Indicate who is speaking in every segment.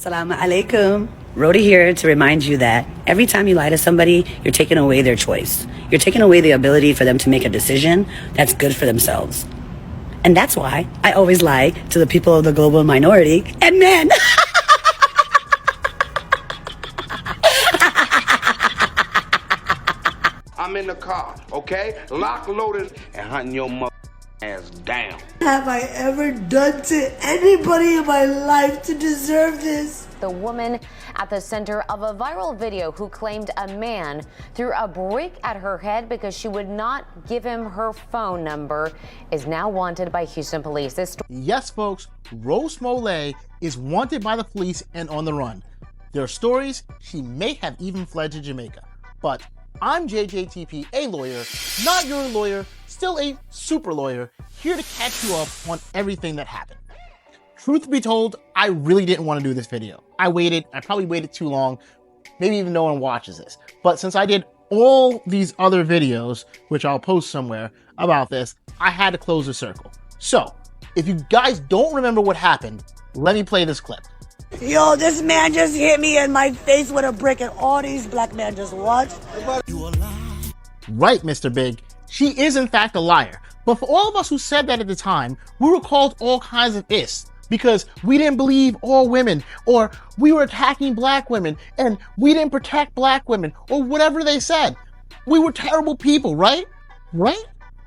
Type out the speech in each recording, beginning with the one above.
Speaker 1: Assalamu alaikum. Roda here to remind you that every time you lie to somebody, you're taking away their choice. You're taking away the ability for them to make a decision that's good for themselves. And that's why I always lie to the people of the global minority and men.
Speaker 2: I'm in the car, okay? Lock, loaded, and hunting your mother ass down.
Speaker 3: Have I ever done to anybody in my life to deserve this?
Speaker 4: The woman at the center of a viral video who claimed a man threw a brick at her head because she would not give him her phone number is now wanted by Houston police.
Speaker 5: Yes, folks, Rose Smollett is wanted by the police and on the run. There are stories she may have even fled to Jamaica. But I'm JJTP, a lawyer, not your lawyer, still a super lawyer, here to catch you up on everything that happened. Truth be told, I really didn't want to do this video. I probably waited too long, maybe even no one watches this. But since I did all these other videos, which I'll post somewhere about this, I had to close the circle. So, if you guys don't remember what happened, let me play this clip.
Speaker 3: Yo, this man just hit me in my face with a brick and all these black men just watched.
Speaker 5: Right, Mr. Big. She is in fact a liar. But for all of us who said that at the time, we were called all kinds of ists because we didn't believe all women, or we were attacking black women, and we didn't protect black women, or whatever they said. We were terrible people, right? Right?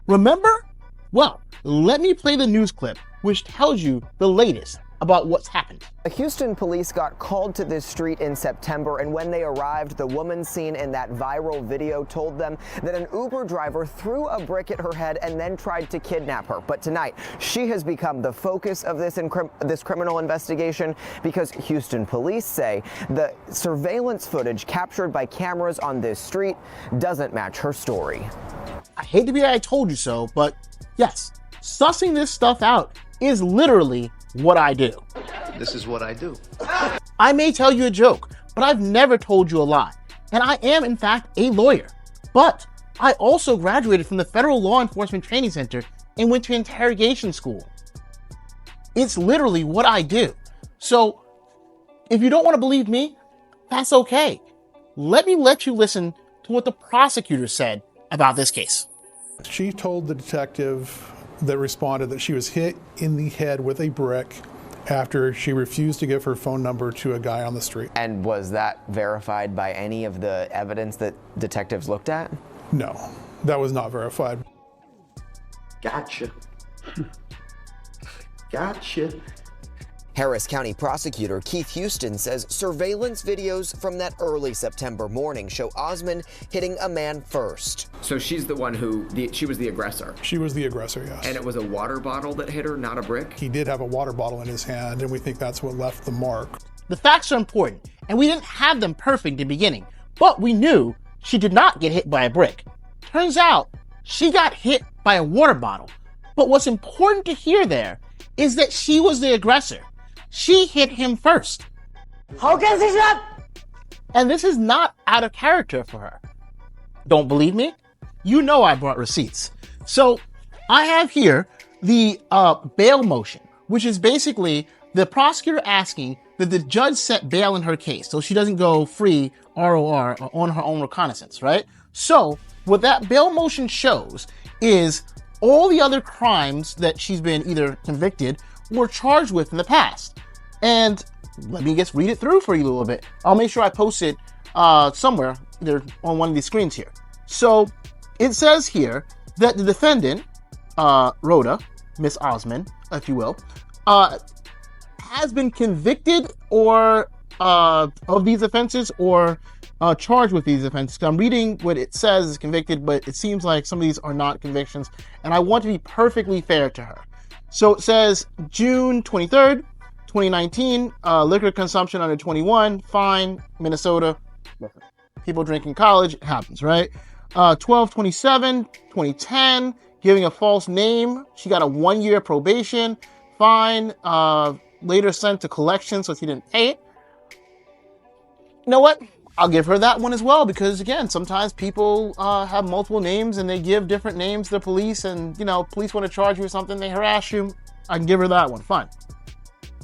Speaker 5: Remember? Well, let me play the news clip, which tells you the latest about what's happened.
Speaker 6: Houston police got called to this street in September, and when they arrived, the woman seen in that viral video told them that an Uber driver threw a brick at her head and then tried to kidnap her. But tonight, she has become the focus of this criminal investigation because Houston police say the surveillance footage captured by cameras on this street doesn't match her story.
Speaker 5: I hate to be I told you so, but yes, sussing this stuff out is literally what I do.
Speaker 7: This is what I do.
Speaker 5: I may tell you a joke, but I've never told you a lie. And I am, in fact, a lawyer. But I also graduated from the Federal Law Enforcement Training Center and went to interrogation school. It's literally what I do. So if you don't want to believe me, that's okay. Let me let you listen to what the prosecutor said about this case.
Speaker 8: She told the detective that responded that she was hit in the head with a brick after she refused to give her phone number to a guy on the street.
Speaker 6: And was that verified by any of the evidence that detectives looked at?
Speaker 8: No, that was not verified.
Speaker 7: Gotcha. Gotcha.
Speaker 6: Harris County prosecutor Keith Houston says surveillance videos from that early September morning show Osman hitting a man first.
Speaker 9: So she's the one she was the aggressor?
Speaker 8: She was the aggressor, yes.
Speaker 9: And it was a water bottle that hit her, not a brick?
Speaker 8: He did have a water bottle in his hand, and we think that's what left the mark.
Speaker 5: The facts are important, and we didn't have them perfect in the beginning, but we knew she did not get hit by a brick. Turns out, she got hit by a water bottle. But what's important to hear there is that she was the aggressor. She hit him first.
Speaker 3: How can this up?
Speaker 5: And this is not out of character for her. Don't believe me? You know I brought receipts. So I have here the bail motion, which is basically the prosecutor asking that the judge set bail in her case so she doesn't go free ROR on her own reconnaissance, right? So what that bail motion shows is all the other crimes that she's been either convicted or charged with in the past. And let me just read it through for you a little bit. I'll make sure I post it somewhere, either on one of these screens here. So it says here that the defendant, Roda, Miss Osman, if you will, has been convicted or of these offenses or charged with these offenses. I'm reading what it says is convicted, but it seems like some of these are not convictions, and I want to be perfectly fair to her. So it says June 23rd, 2019, liquor consumption under 21, fine, Minnesota. People drink in college, it happens, right? 12/27, 2010, giving a false name. She got a 1-year probation, fine, later sent to collection so she didn't pay it. You know what? I'll give her that one as well, because again, sometimes people have multiple names and they give different names to the police, and police want to charge you with something, they harass you. I can give her that one, fine.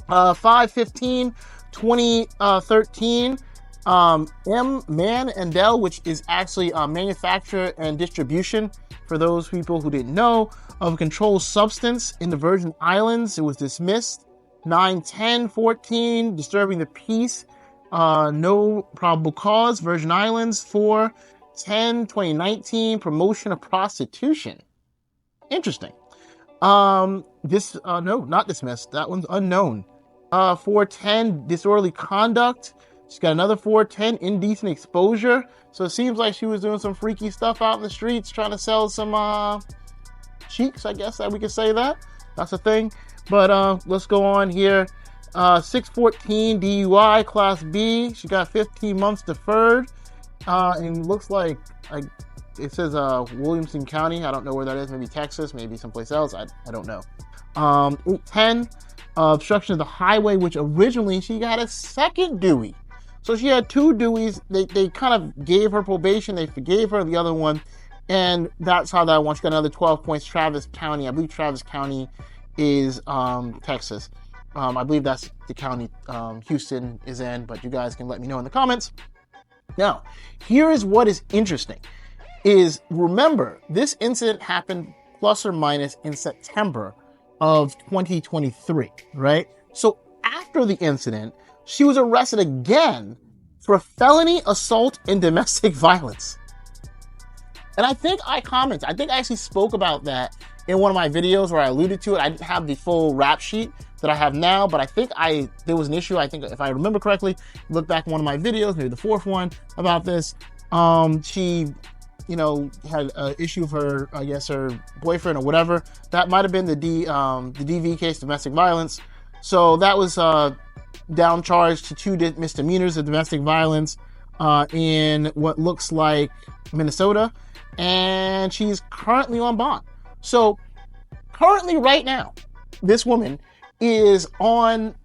Speaker 5: 5/15, 2013, Mandel, which is actually manufacture and distribution, for those people who didn't know, of a controlled substance in the Virgin Islands. It was dismissed. 9/10/14, disturbing the peace, no probable cause, Virgin Islands. 4/10/2019, promotion of prostitution. Interesting. No, not dismissed. That one's unknown. 4/10, disorderly conduct. She's got another 4/10, indecent exposure. So it seems like she was doing some freaky stuff out in the streets, trying to sell some cheeks, I guess that we could say that. That's a thing. But let's go on here. 6/14, DUI, Class B. She got 15 months deferred. And looks like it says Williamson County. I don't know where that is. Maybe Texas, maybe someplace else. I don't know. 8/10, obstruction of the highway, which originally she got a second Dewey. So she had two Deweys. They kind of gave her probation. They forgave her the other one. And that's how that one. She got another 12 points. Travis County. I believe Travis County is Texas. I believe that's the county Houston is in. But you guys can let me know in the comments. Now, here is what is interesting. Is remember, this incident happened plus or minus in September of 2023, right? So after the incident, she was arrested again for felony assault and domestic violence. And I think I actually spoke about that in one of my videos where I alluded to it. I didn't have the full rap sheet that I have now, but I think there was an issue. I think if I remember correctly, look back in one of my videos, maybe the fourth one about this. She, had an issue with her, I guess, her boyfriend or whatever. That might have been the DV case, domestic violence. So that was down charged to 2 misdemeanors of domestic violence in what looks like Minnesota. And she's currently on bond. So currently right now, this woman is on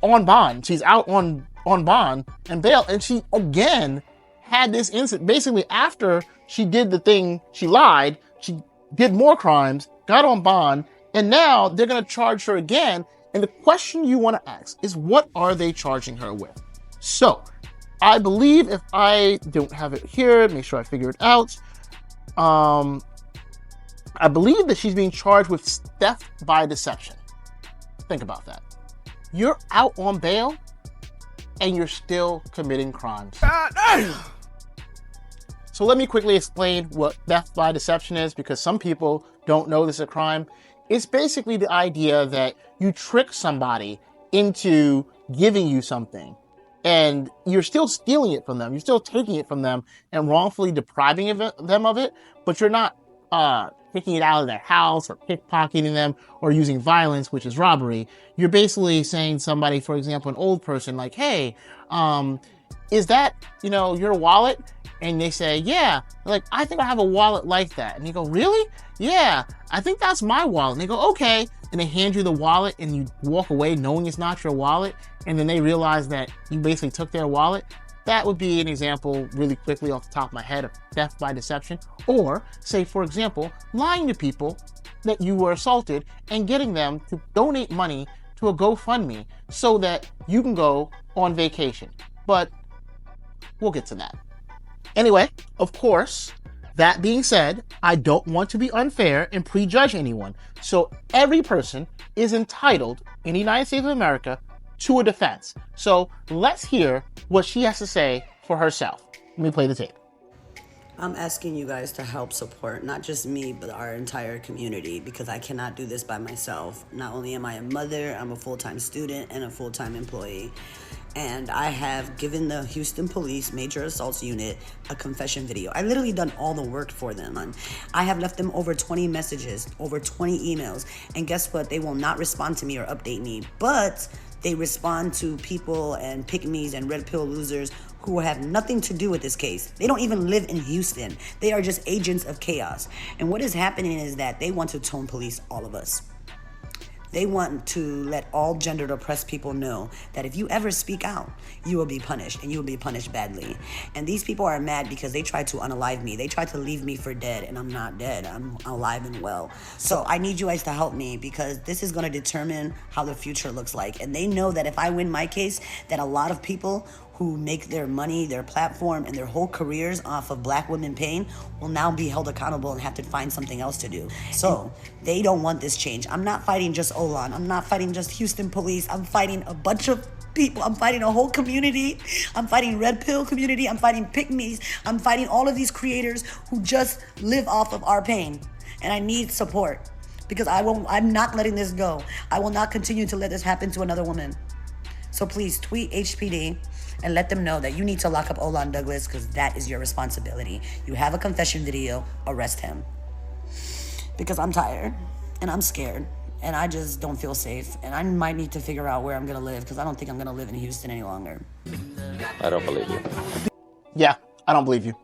Speaker 5: bond. She's out on bond and bail. And she again had this incident. Basically, after she did the thing, she lied, she did more crimes, got on bond, and now they're going to charge her again. And the question you want to ask is, what are they charging her with? So I believe, if I don't have it here, make sure I figure it out. I believe that she's being charged with theft by deception. Think about that. You're out on bail and you're still committing crimes. So let me quickly explain what theft by deception is, because some people don't know this is a crime. It's basically the idea that you trick somebody into giving you something and you're still stealing it from them. You're still taking it from them and wrongfully depriving them of it, but you're not taking it out of their house or pickpocketing them or using violence, which is robbery. You're basically saying somebody, for example, an old person, like, hey, is that, your wallet? And they say, yeah. They're like, I think I have a wallet like that. And you go, really? Yeah, I think that's my wallet. And they go, okay. And they hand you the wallet and you walk away knowing it's not your wallet. And then they realize that you basically took their wallet. That would be an example really quickly off the top of my head of theft by deception. Or say, for example, lying to people that you were assaulted and getting them to donate money to a GoFundMe so that you can go on vacation. But we'll get to that. Anyway, of course, that being said, I don't want to be unfair and prejudge anyone. So every person is entitled in the United States of America to a defense. So let's hear what she has to say for herself. Let me play the tape.
Speaker 1: I'm asking you guys to help support not just me, but our entire community, because I cannot do this by myself. Not only am I a mother, I'm a full-time student and a full-time employee. And I have given the Houston Police Major Assaults Unit a confession video. I literally done all the work for them. I have left them over 20 messages, over 20 emails. And guess what? They will not respond to me or update me. But they respond to people and pick-me's and red pill losers who have nothing to do with this case. They don't even live in Houston. They are just agents of chaos. And what is happening is that they want to tone police all of us. They want to let all gendered oppressed people know that if you ever speak out, you will be punished, and you will be punished badly. And these people are mad because they tried to unalive me. They tried to leave me for dead, and I'm not dead. I'm alive and well. So I need you guys to help me, because this is going to determine how the future looks like. And they know that if I win my case, that a lot of people who make their money, their platform, and their whole careers off of black women pain will now be held accountable and have to find something else to do. So they don't want this change. I'm not fighting just Olan. I'm not fighting just Houston police. I'm fighting a bunch of people. I'm fighting a whole community. I'm fighting Red Pill community. I'm fighting Pygmies. I'm fighting all of these creators who just live off of our pain. And I need support, because I'm not letting this go. I will not continue to let this happen to another woman. So please tweet HPD and let them know that you need to lock up Olan Douglas, because that is your responsibility. You have a confession video, arrest him. Because I'm tired and I'm scared and I just don't feel safe, and I might need to figure out where I'm gonna live, because I don't think I'm gonna live in Houston any longer.
Speaker 10: I don't believe you.
Speaker 5: Yeah, I don't believe you.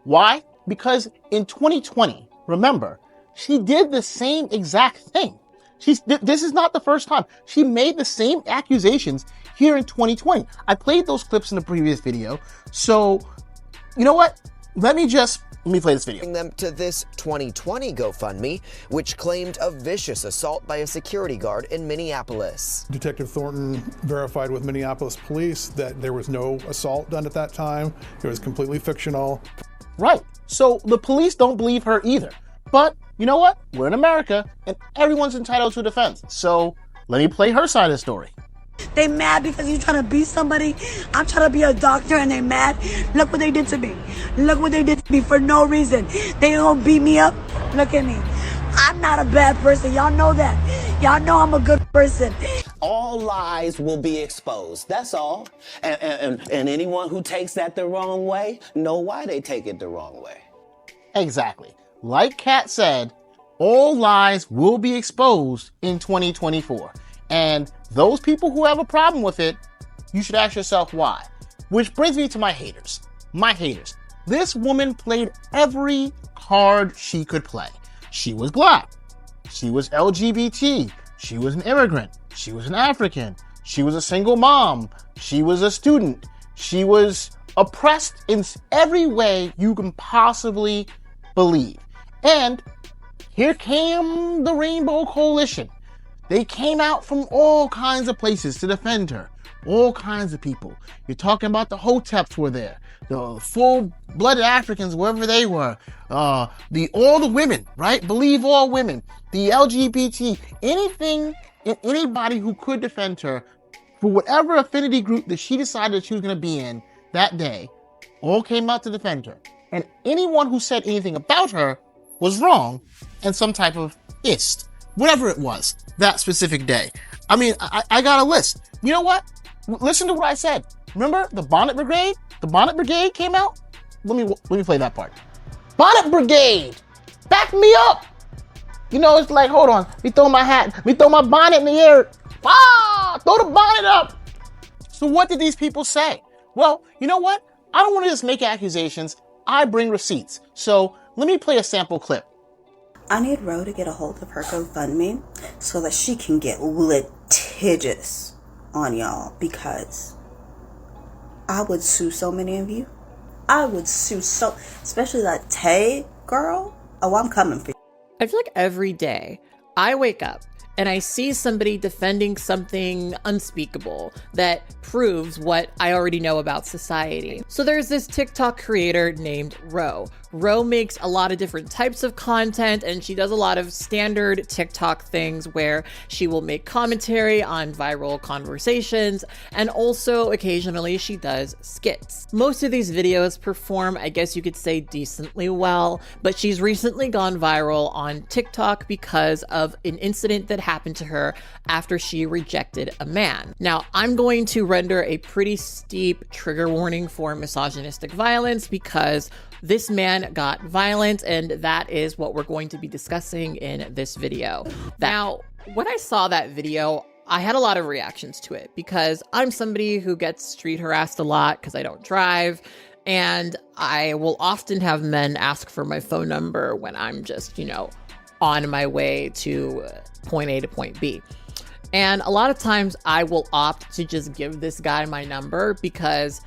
Speaker 5: Why? Because in 2020, remember, she did the same exact thing. This is not the first time. She made the same accusations here in 2020. I played those clips in the previous video. So, you know what? Let me play this video.
Speaker 6: Bring them to this 2020 GoFundMe, which claimed a vicious assault by a security guard in Minneapolis.
Speaker 8: Detective Thornton verified with Minneapolis police that there was no assault done at that time. It was completely fictional.
Speaker 5: Right. So the police don't believe her either. But you know what? We're in America, and everyone's entitled to defense. So let me play her side of the story.
Speaker 3: They mad because you trying to be somebody. I'm trying to be a doctor and they mad. Look what they did to me. Look what they did to me for no reason. They gonna beat me up. Look at me. I'm not a bad person. Y'all know that. Y'all know I'm a good person.
Speaker 11: All lies will be exposed. That's all. And anyone who takes that the wrong way, know why they take it the wrong way.
Speaker 5: Exactly. Like Kat said, all lies will be exposed in 2024. And those people who have a problem with it, you should ask yourself why. Which brings me to my haters. My haters. This woman played every card she could play. She was black. She was LGBT. She was an immigrant. She was an African. She was a single mom. She was a student. She was oppressed in every way you can possibly believe. And here came the Rainbow Coalition. They came out from all kinds of places to defend her. All kinds of people. You're talking about the Hoteps were there. The full-blooded Africans, wherever they were. All the women, right? Believe all women. The LGBT. Anything and anybody who could defend her for whatever affinity group that she decided that she was going to be in that day, all came out to defend her. And anyone who said anything about her was wrong and some type of ist. Whatever it was, that specific day. I mean, I got a list. You know what? Listen to what I said. Remember the Bonnet Brigade? The Bonnet Brigade came out? Let me play that part. Bonnet Brigade! Back me up! You know, it's like, hold on. Me throw my hat. Me throw my bonnet in the air. Ah! Throw the bonnet up! So what did these people say? Well, you know what? I don't want to just make accusations. I bring receipts. So let me play a sample clip.
Speaker 12: I need Ro to get a hold of her GoFundMe so that she can get litigious on y'all, because I would sue so many of you. I would sue especially that Tay girl. Oh, I'm coming for you.
Speaker 13: I feel like every day I wake up and I see somebody defending something unspeakable that proves what I already know about society. So there's this TikTok creator named Ro. Ro makes a lot of different types of content, and she does a lot of standard TikTok things where she will make commentary on viral conversations, and also occasionally she does skits. Most of these videos perform, I guess you could say, decently well, but she's recently gone viral on TikTok because of an incident that happened to her after she rejected a man. Now, I'm going to render a pretty steep trigger warning for misogynistic violence because this man got violent, and that is what we're going to be discussing in this video. Now, when I saw that video, I had a lot of reactions to it because I'm somebody who gets street harassed a lot because I don't drive, and I will often have men ask for my phone number when I'm just, on my way to point A to point B. And a lot of times I will opt to just give this guy my number because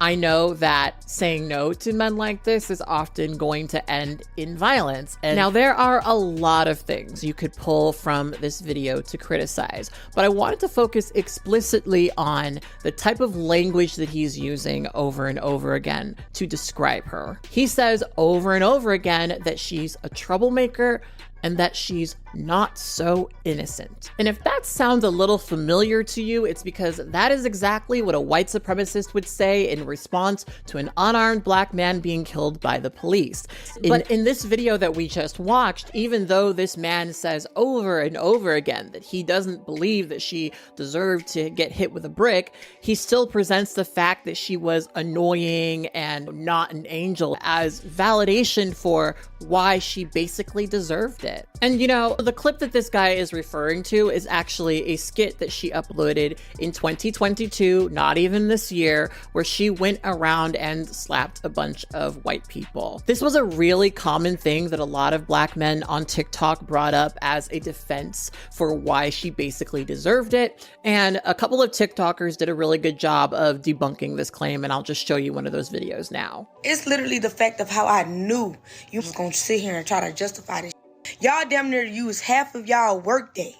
Speaker 13: I know that saying no to men like this is often going to end in violence. And now there are a lot of things you could pull from this video to criticize, but I wanted to focus explicitly on the type of language that he's using over and over again to describe her. He says over and over again that she's a troublemaker and that she's not so innocent. And if that sounds a little familiar to you, it's because that is exactly what a white supremacist would say in response to an unarmed black man being killed by the police. But in this video that we just watched, even though this man says over and over again that he doesn't believe that she deserved to get hit with a brick, he still presents the fact that she was annoying and not an angel as validation for why she basically deserved it. And you know, the clip that this guy is referring to is actually a skit that she uploaded in 2022, not even this year, where she went around and slapped a bunch of white people. This was a really common thing that a lot of black men on TikTok brought up as a defense for why she basically deserved it. And a couple of TikTokers did a really good job of debunking this claim, and I'll just show you one of those videos now.
Speaker 14: It's literally the fact of how I knew you was gonna sit here and try to justify this. Y'all damn near use half of y'all workday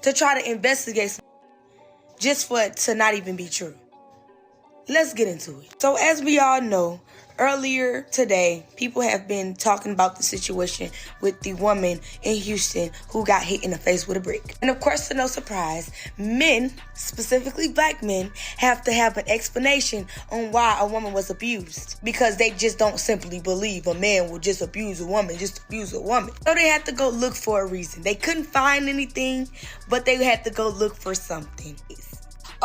Speaker 14: to try to investigate just for it to not even be true. Let's get into it. So as we all know, earlier today, people have been talking about the situation with the woman in Houston who got hit in the face with a brick. And of course, to no surprise, men, specifically black men, have to have an explanation on why a woman was abused. Because they just don't simply believe a man will just abuse a woman, So they had to go look for a reason. They couldn't find anything, but they had to go look for something.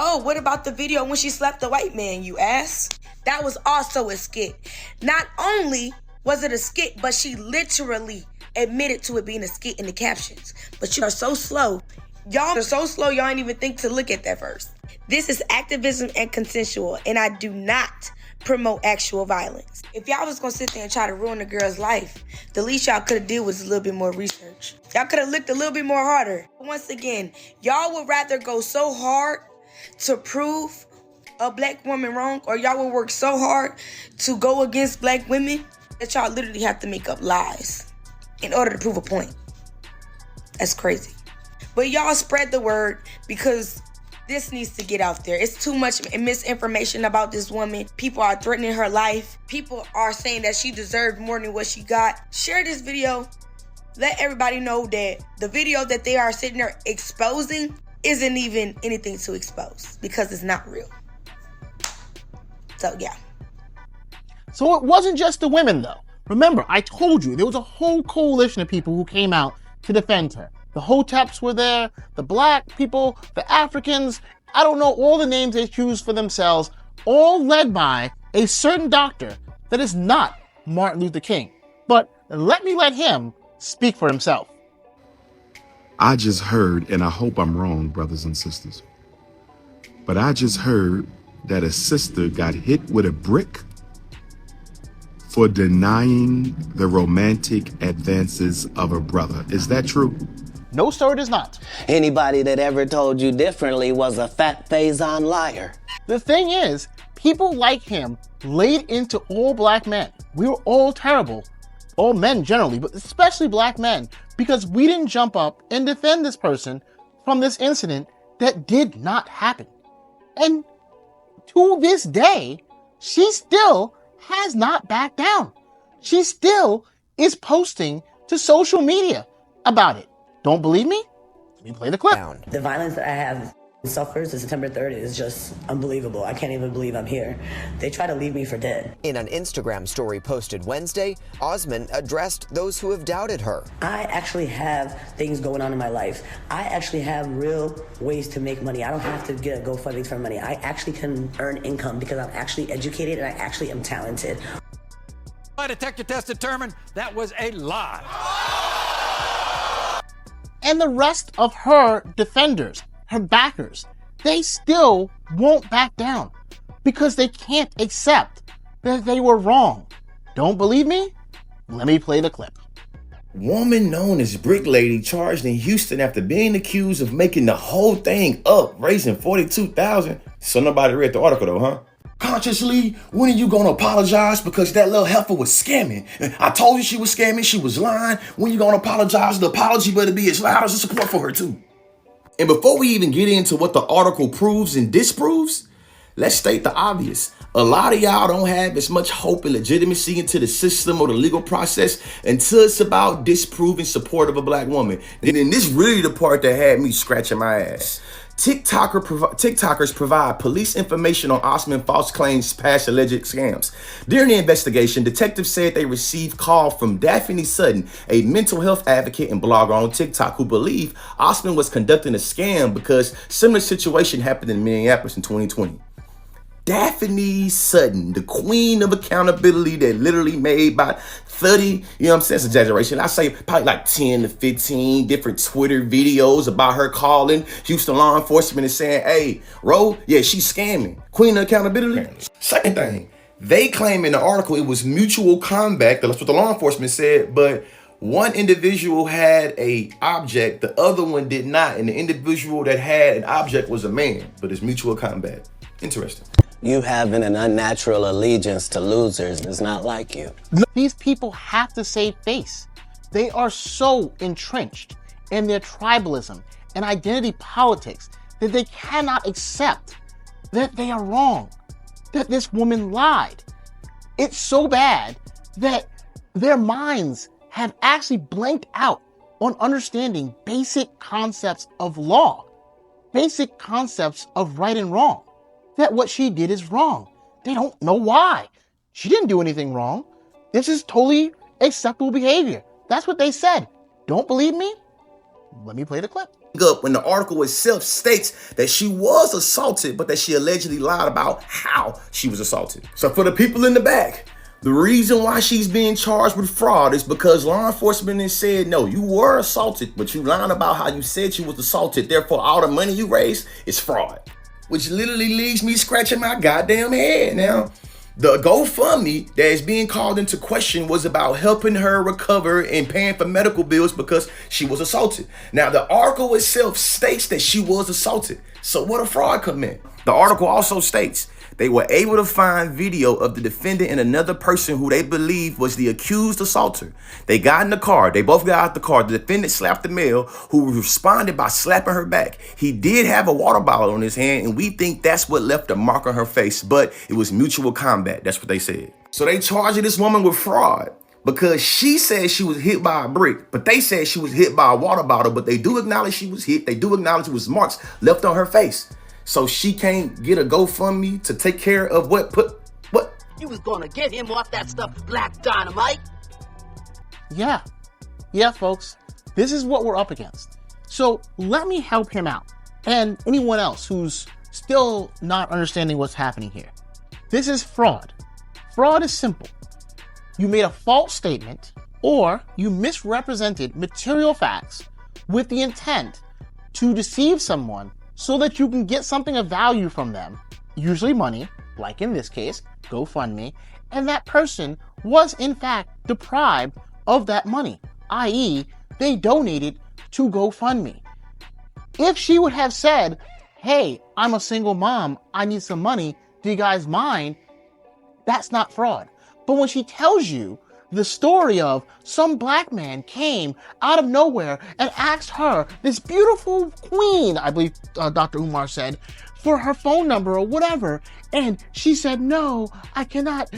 Speaker 14: Oh, what about the video when she slapped the white man, you ask? That was also a skit. Not only was it a skit, but she literally admitted to it being a skit in the captions. But you are so slow. Y'all are so slow, y'all ain't even think to look at that first. This is activism and consensual, and I do not promote actual violence. If y'all was gonna sit there and try to ruin a girl's life, the least y'all could have did was a little bit more research. Y'all could have looked a little bit more harder. Once again, y'all would rather go so hard to prove a black woman wrong, or y'all will work so hard to go against black women that y'all literally have to make up lies in order to prove a point. That's crazy. But y'all spread the word because this needs to get out there. It's too much misinformation about this woman. People are threatening her life. People are saying that she deserved more than what she got. Share this video. Let everybody know that the video that they are sitting there exposing isn't even anything to expose because it's not real. So, yeah.
Speaker 5: So it wasn't just the women, though. Remember, I told you there was a whole coalition of people who came out to defend her. The Hoteps were there, the black people, the Africans, I don't know all the names they choose for themselves, all led by a certain doctor that is not Martin Luther King. But let him speak for himself.
Speaker 15: I just heard, and I hope I'm wrong, brothers and sisters, but I just heard that a sister got hit with a brick for denying the romantic advances of her brother. Is that true?
Speaker 5: No, sir, it is not.
Speaker 11: Anybody that ever told you differently was a fat Faison liar.
Speaker 5: The thing is, people like him laid into all black men. We were all terrible. All men generally, but especially black men, because we didn't jump up and defend this person from this incident that did not happen. And to this day, she still has not backed down. She still is posting to social media about it. Don't believe me? Let me play the clip.
Speaker 1: The violence that I have suffered since September 3rd is just unbelievable. I can't even believe I'm here. They try to leave me for dead.
Speaker 6: In an Instagram story posted Wednesday, Osman addressed those who have doubted her.
Speaker 1: I actually have things going on in my life. I actually have real ways to make money. I don't have to get a GoFundMe for money. I actually can earn income because I'm actually educated and I actually am talented.
Speaker 16: My detector test determined that was a lie.
Speaker 5: And the rest of her defenders, her backers, they still won't back down because they can't accept that they were wrong. Don't believe me? Let me play the clip.
Speaker 17: Woman known as Brick Lady charged in Houston after being accused of making the whole thing up, raising $42,000. So nobody read the article though, huh? Consciously, when are you gonna apologize? Because that little heifer was scamming. I told you she was scamming, she was lying. When you gonna apologize? The apology better be as loud as the support for her too. And before we even get into what the article proves and disproves, let's state the obvious. A lot of y'all don't have as much hope and legitimacy into the system or the legal process until it's about disproving support of a black woman. And then this really the part that had me scratching my ass. TikTokers provide police information on Osman false claims past alleged scams. During the investigation, detectives said they received call from Daphne Sutton, a mental health advocate and blogger on TikTok, who believed Osman was conducting a scam because similar situation happened in Minneapolis in 2020. Daphne Sutton, the queen of accountability that literally made about 30, you know what I'm saying, it's exaggeration. I say probably like 10 to 15 different Twitter videos about her calling Houston law enforcement and saying, hey, Ro, yeah, she's scamming. Queen of accountability. Second thing, they claim in the article it was mutual combat. That's what the law enforcement said, but one individual had a object, the other one did not. And the individual that had an object was a man, but it's mutual combat. Interesting.
Speaker 11: You having an unnatural allegiance to losers is not like you.
Speaker 5: These people have to save face. They are so entrenched in their tribalism and identity politics that they cannot accept that they are wrong, that this woman lied. It's so bad that their minds have actually blanked out on understanding basic concepts of law, basic concepts of right and wrong. That what she did is wrong. They don't know why. She didn't do anything wrong. This is totally acceptable behavior. That's what they said. Don't believe me? Let me play the clip.
Speaker 17: Up when the article itself states that she was assaulted, but that she allegedly lied about how she was assaulted. So for the people in the back, the reason why she's being charged with fraud is because law enforcement has said, no, you were assaulted, but you lied about how you said you was assaulted. Therefore, all the money you raised is fraud. Which literally leaves me scratching my goddamn head. Now, the GoFundMe that is being called into question was about helping her recover and paying for medical bills because she was assaulted. Now, the article itself states that she was assaulted. So what a fraud come in? The article also states they were able to find video of the defendant and another person who they believe was the accused assaulter. They got in the car. They both got out the car. The defendant slapped the male who responded by slapping her back. He did have a water bottle on his hand, and we think that's what left a mark on her face, but it was mutual combat. That's what they said. So they charged this woman with fraud because she said she was hit by a brick, but they said she was hit by a water bottle, but they do acknowledge she was hit. They do acknowledge it was marks left on her face. So she can't get a GoFundMe to take care of what?
Speaker 18: You was gonna get him off that stuff, Black Dynamite.
Speaker 5: Yeah, folks, this is what we're up against. So let me help him out and anyone else who's still not understanding what's happening here. This is fraud. Fraud is simple. You made a false statement or you misrepresented material facts with the intent to deceive someone so that you can get something of value from them, usually money, like in this case, GoFundMe, and that person was in fact deprived of that money, i.e., they donated to GoFundMe. If she would have said, hey, I'm a single mom, I need some money, do you guys mind? That's not fraud. But when she tells you the story of some black man came out of nowhere and asked her, this beautiful queen, I believe Dr. Umar said, for her phone number or whatever. And she said, no, I cannot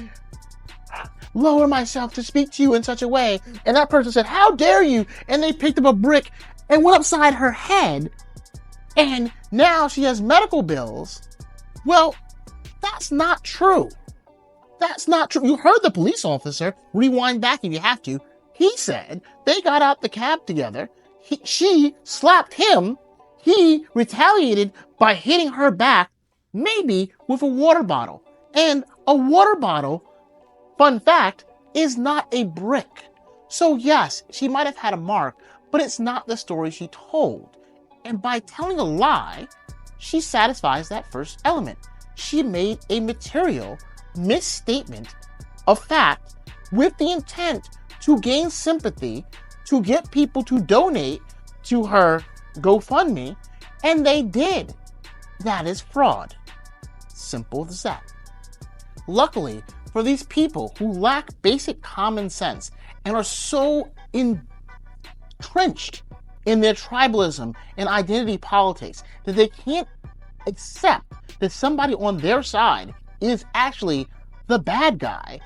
Speaker 5: lower myself to speak to you in such a way. And that person said, how dare you? And they picked up a brick and went upside her head. And now she has medical bills. Well, that's not true. That's not true. You heard the police officer. Rewind back if you have to. He said they got out the cab together. She slapped him. He retaliated by hitting her back, maybe with a water bottle. And a water bottle, fun fact, is not a brick. So yes, she might have had a mark, but it's not the story she told. And by telling a lie, she satisfies that first element. She made a material misstatement of fact with the intent to gain sympathy, to get people to donate to her GoFundMe, and they did. That is fraud. Simple as that. Luckily, for these people who lack basic common sense and are so entrenched in their tribalism and identity politics that they can't accept that somebody on their side is actually the bad guy,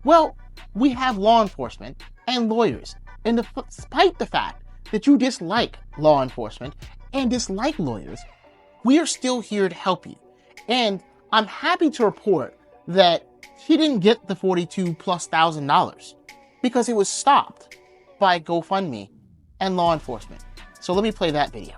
Speaker 5: well, we have law enforcement and lawyers. And despite the fact that you dislike law enforcement and dislike lawyers, we are still here to help you. And I'm happy to report that she didn't get the $42,000+ because it was stopped by GoFundMe and law enforcement. So let me play that video.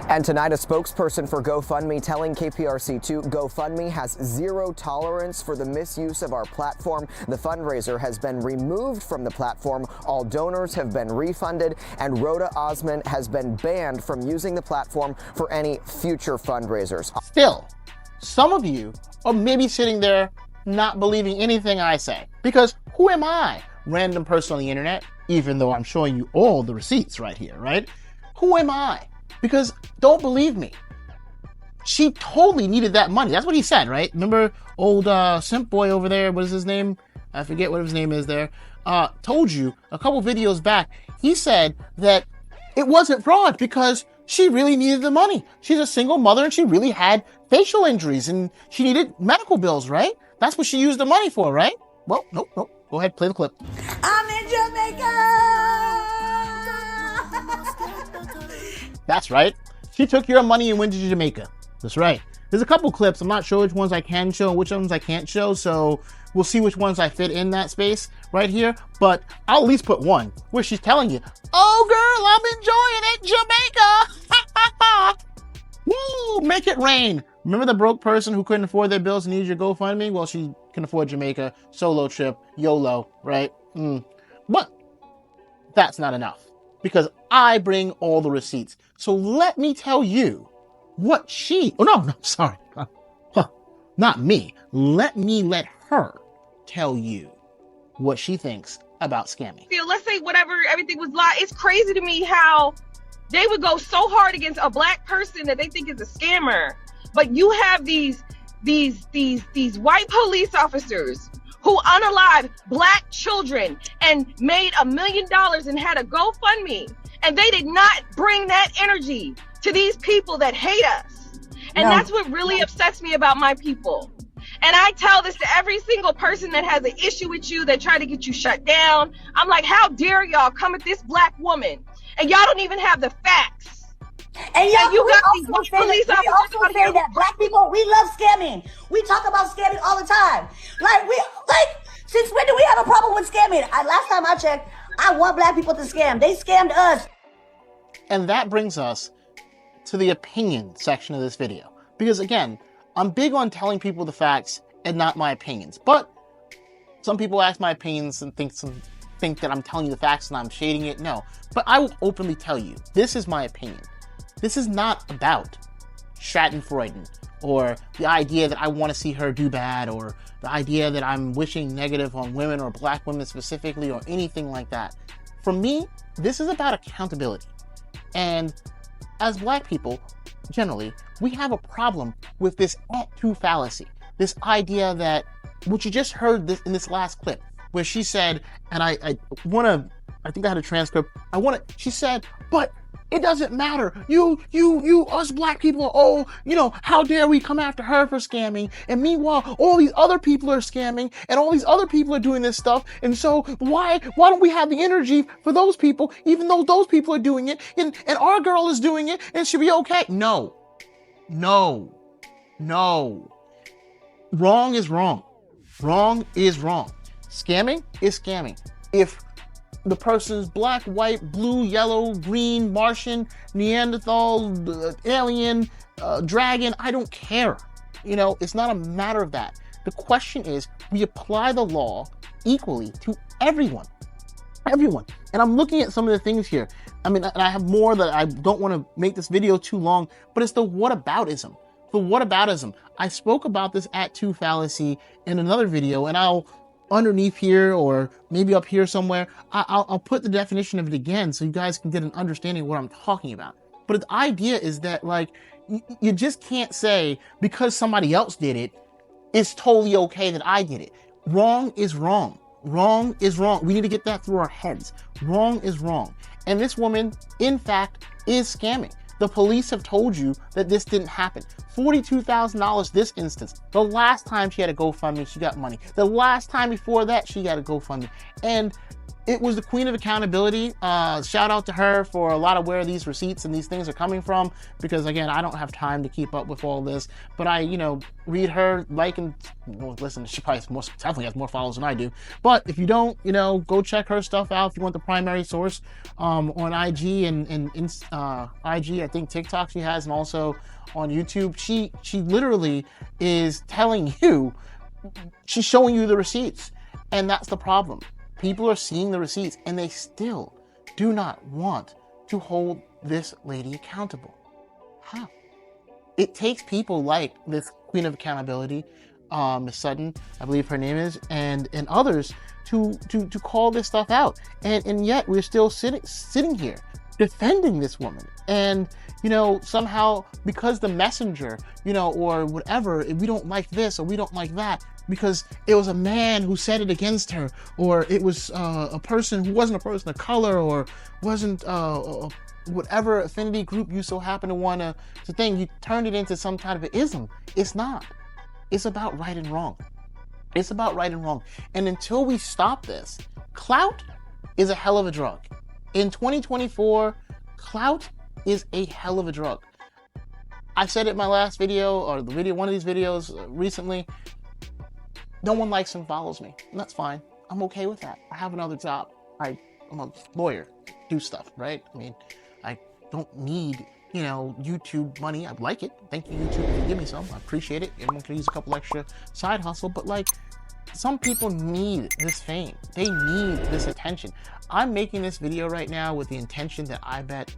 Speaker 6: And tonight, a spokesperson for GoFundMe telling KPRC2 GoFundMe has zero tolerance for the misuse of our platform. The fundraiser has been removed from the platform. All donors have been refunded, and Roda Osman has been banned from using the platform for any future fundraisers.
Speaker 5: Still, some of you are maybe sitting there not believing anything I say, because who am I, random person on the internet, even though I'm showing you all the receipts right here, right? Who am I? Because don't believe me. She totally needed that money. That's what he said, right? Remember old simp boy over there, what is his name? I forget what his name is there. Told you a couple videos back, he said that it wasn't fraud because she really needed the money. She's a single mother and she really had facial injuries and she needed medical bills, right? That's what she used the money for, right? Well, nope. Go ahead, play the clip.
Speaker 3: I'm in Jamaica.
Speaker 5: That's right. She took your money and went to Jamaica. That's right. There's a couple clips. I'm not sure which ones I can show and which ones I can't show, so we'll see which ones I fit in that space right here. But I'll at least put one where she's telling you, oh girl, I'm enjoying it, Jamaica. Woo, make it rain. Remember the broke person who couldn't afford their bills and needed your GoFundMe? Well, she can afford Jamaica, solo trip, YOLO, right? But that's not enough because I bring all the receipts. So let me tell you what sorry. Not me. Let her tell you what she thinks about scamming.
Speaker 19: Let's say whatever, everything was lied. It's crazy to me how they would go so hard against a black person that they think is a scammer. But you have these white police officers who unalived black children and made $1 million and had a GoFundMe. And they did not bring that energy to these people that hate us. And that's what really upsets me about my people. And I tell this to every single person that has an issue with you, that try to get you shut down. I'm like, how dare y'all come at this black woman and y'all don't even have the facts.
Speaker 3: And y'all,
Speaker 19: you got
Speaker 3: we also say that black people, we love scamming. We talk about scamming all the time. Since when do we have a problem with scamming? Last time I checked, I want black people to scam. They scammed us.
Speaker 5: And that brings us to the opinion section of this video. Because again, I'm big on telling people the facts and not my opinions. But some people ask my opinions and think that I'm telling you the facts and I'm shading it. No. But I will openly tell you, this is my opinion. This is not about Schadenfreude or the idea that I want to see her do bad or the idea that I'm wishing negative on women or black women specifically or anything like that. For me, this is about accountability. And as black people, generally, we have a problem with this at-to fallacy. This idea that, what you just heard in this last clip, where she said, and I think I had a transcript, she said, but it doesn't matter. Us black people, how dare we come after her for scamming? And meanwhile, all these other people are scamming and all these other people are doing this stuff. And so why don't we have the energy for those people, even though those people are doing it and our girl is doing it and she'll be okay? No. Wrong is wrong. Wrong is wrong. Scamming is scamming. If the person's black, white, blue, yellow, green, Martian, Neanderthal, alien, dragon, I don't care. It's not a matter of that. The question is, we apply the law equally to everyone. Everyone. And I'm looking at some of the things here. And I have more that I don't want to make this video too long, but it's the whataboutism. The whataboutism. I spoke about this at-to fallacy in another video, and I'll underneath here or maybe up here somewhere, I'll put the definition of it again so you guys can get an understanding of what I'm talking about. But the idea is that, like, you just can't say because somebody else did it, it's totally okay that I did it. Wrong is wrong. Wrong is wrong. We need to get that through our heads. Wrong is wrong. And this woman, in fact, is scamming. The police have told you that this didn't happen. $42,000 this instance. The last time she had a GoFundMe, she got money. The last time before that, she got a GoFundMe. And it was the queen of accountability. Shout out to her for a lot of where these receipts and these things are coming from, because again, I don't have time to keep up with all this, but I, read her, like, and listen, she probably definitely has more followers than I do. But if you don't, go check her stuff out if you want the primary source on IG and IG, I think TikTok she has, and also on YouTube. She literally is telling you, she's showing you the receipts, and that's the problem. People are seeing the receipts and they still do not want to hold this lady accountable. How? It takes people like this queen of accountability, Miss Sutton, I believe her name is, and others to call this stuff out. And yet we're still sitting here defending this woman. And, somehow because the messenger, or whatever, we don't like this or we don't like that, because it was a man who said it against her, or it was a person who wasn't a person of color, or wasn't whatever affinity group you so happen to want to think, you turned it into some kind of an ism. It's not. It's about right and wrong. It's about right and wrong. And until we stop this, clout is a hell of a drug. In 2024, clout is a hell of a drug. I said it in my last video, or one of these videos recently. No one likes and follows me, and that's fine. I'm okay with that. I have another job. I'm a lawyer, do stuff, right? I mean, I don't need, YouTube money. I'd like it. Thank you, YouTube, if you give me some. I appreciate it. Everyone can use a couple extra side hustle, but like, some people need this fame. They need this attention. I'm making this video right now with the intention that I bet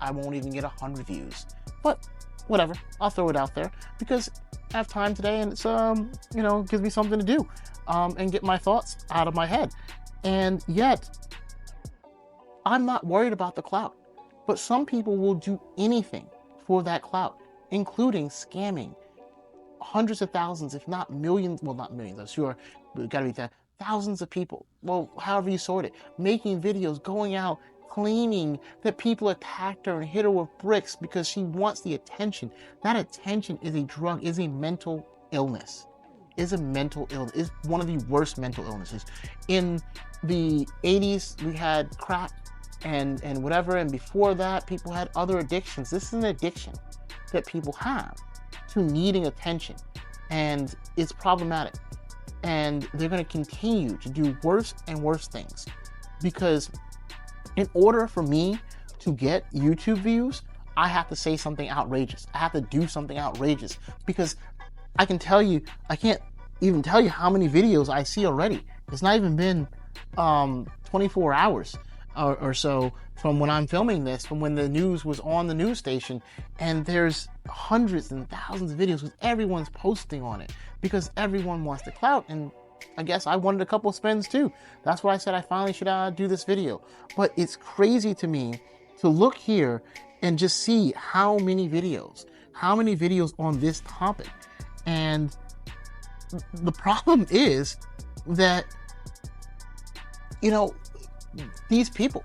Speaker 5: I won't even get 100 views, but whatever. I'll throw it out there because I have time today, and it's gives me something to do, and get my thoughts out of my head. And yet, I'm not worried about the clout. But some people will do anything for that clout, including scamming hundreds of thousands, if not millions. Well, not millions, I'm sure, but it gotta be that. Thousands of people. Well, however you sort it, making videos, going out, claiming that people attacked her and hit her with bricks because she wants the attention. That attention is a drug, is a mental illness. Is a mental illness. Is one of the worst mental illnesses. In the 80s, we had crack and whatever, and before that, people had other addictions. This is an addiction that people have to needing attention, and it's problematic. And they're going to continue to do worse and worse things, because in order for me to get YouTube views, I have to say something outrageous. I have to do something outrageous, because I can't even tell you how many videos I see already. It's not even been 24 hours or so from when I'm filming this, from when the news was on the news station, and there's hundreds and thousands of videos because everyone's posting on it, because everyone wants the clout. And I guess I wanted a couple of spins too. That's why I said I finally should do this video. But it's crazy to me to look here and just see how many videos on this topic. And the problem is that, these people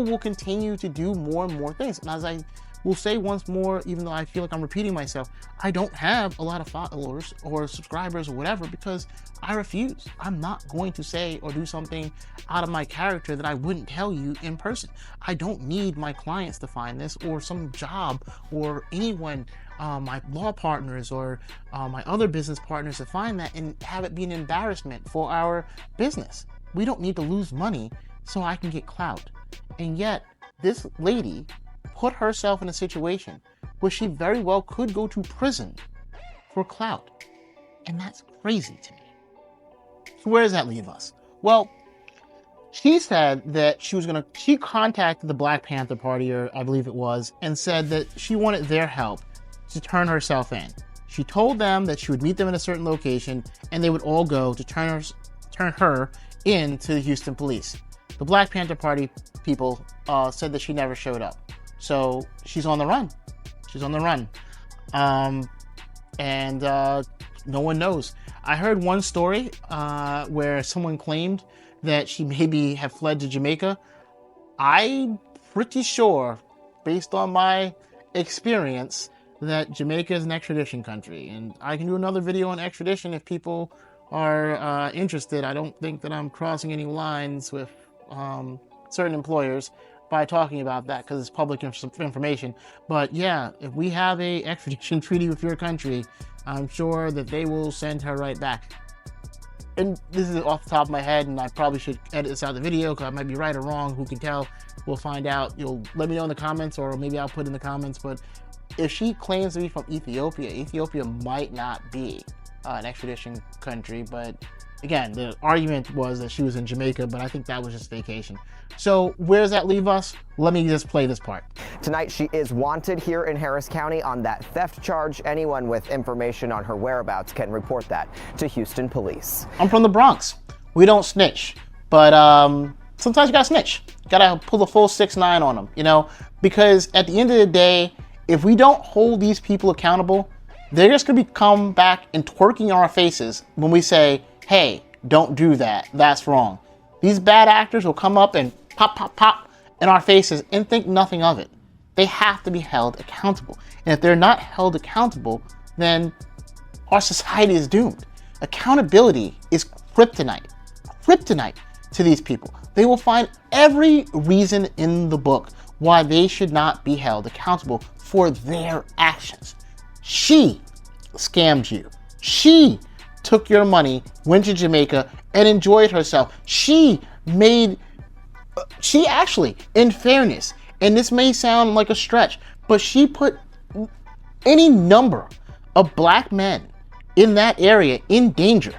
Speaker 5: will continue to do more and more things. And as I will say once more, even though I feel like I'm repeating myself, I don't have a lot of followers or subscribers or whatever, because I refuse. I'm not going to say or do something out of my character that I wouldn't tell you in person. I don't need my clients to find this, or some job, or anyone, my law partners or my other business partners, to find that and have it be an embarrassment for our business. We don't need to lose money so I can get clout. And yet, this lady put herself in a situation where she very well could go to prison for clout. And that's crazy to me. So where does that leave us? Well, she said that she contacted the Black Panther Party, or I believe it was, and said that she wanted their help to turn herself in. She told them that she would meet them in a certain location and they would all go to turn her into the Houston police. The Black Panther Party people said that she never showed up. So she's on the run. She's on the run. And no one knows. I heard one story where someone claimed that she maybe had fled to Jamaica. I'm pretty sure, based on my experience, that Jamaica is an extradition country. And I can do another video on extradition if people are interested. I don't think that I'm crossing any lines with certain employers by talking about that, because it's public information. But yeah, if we have a extradition treaty with your country, I'm sure that they will send her right back. And this is off the top of my head, and I probably should edit this out of the video because I might be right or wrong. Who can tell? We'll find out. You'll let me know in the comments, or maybe I'll put in the comments. But if she claims to be from Ethiopia, Ethiopia might not be an extradition country. But again, the argument was that she was in Jamaica, but I think that was just vacation. So where does that leave us? Let me just play this part.
Speaker 6: Tonight, she is wanted here in Harris County on that theft charge. Anyone with information on her whereabouts can report that to Houston police.
Speaker 5: I'm from the Bronx. We don't snitch, but sometimes you gotta snitch. You gotta pull the full 6'9" on them, you know? Because at the end of the day, if we don't hold these people accountable, they're just gonna come back and twerking in our faces when we say, hey, don't do that, that's wrong. These bad actors will come up and pop, pop, pop in our faces and think nothing of it. They have to be held accountable. And if they're not held accountable, then our society is doomed. Accountability is kryptonite to these people. They will find every reason in the book why they should not be held accountable for their actions. She scammed you. She took your money, went to Jamaica, and enjoyed herself. She actually, in fairness, and this may sound like a stretch, but she put any number of black men in that area in danger.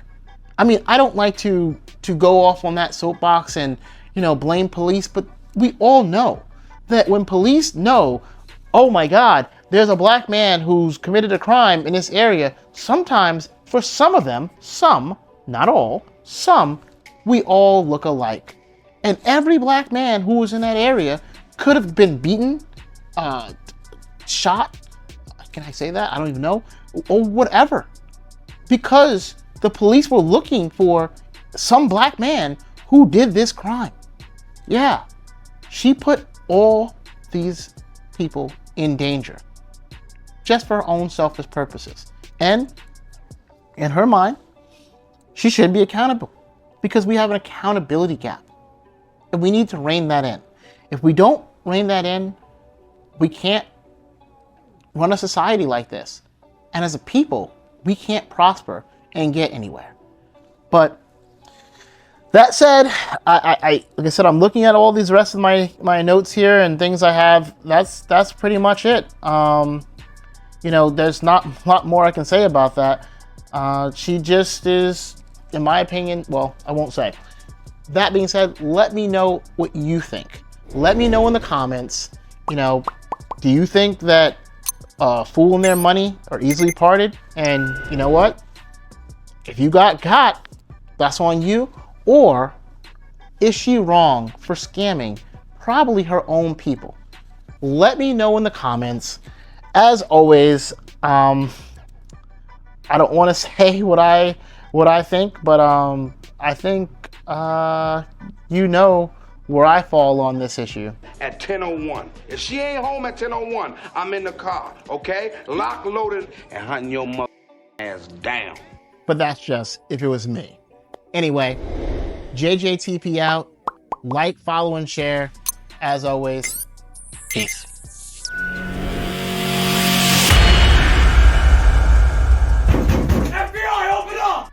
Speaker 5: I mean, I don't like to go off on that soapbox and, you know, blame police, but we all know that when police know, oh my God, there's a black man who's committed a crime in this area, sometimes for some of them, some, not all, some, we all look alike. And every black man who was in that area could have been beaten, shot, can I say that? I don't even know, or whatever. Because the police were looking for some black man who did this crime. Yeah, she put all these people in danger just for her own selfish purposes. And in her mind, she should be accountable because we have an accountability gap. And we need to rein that in. If we don't rein that in, we can't run a society like this. And as a people, we can't prosper and get anywhere. But that said, like I said, I'm looking at all these rest of my notes here and things I have. That's pretty much it. You know, there's not a lot more I can say about that. She just is, in my opinion, well, I won't say. That being said, let me know what you think. Let me know in the comments, you know, do you think that a fool and their money are easily parted? And you know what? If you got caught, that's on you. Or is she wrong for scamming probably her own people? Let me know in the comments. As always, I don't want to say what I think, but I think you know where I fall on this issue.
Speaker 2: At 10:01. If she ain't home at 10:01, I'm in the car, okay? Lock, loaded, and hunting your mother ass down.
Speaker 5: But that's just if it was me. Anyway, JJTP out. Like, follow, and share. As always, peace.
Speaker 16: FBI, open up!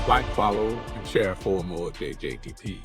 Speaker 20: Like, follow, and share for more JJTP.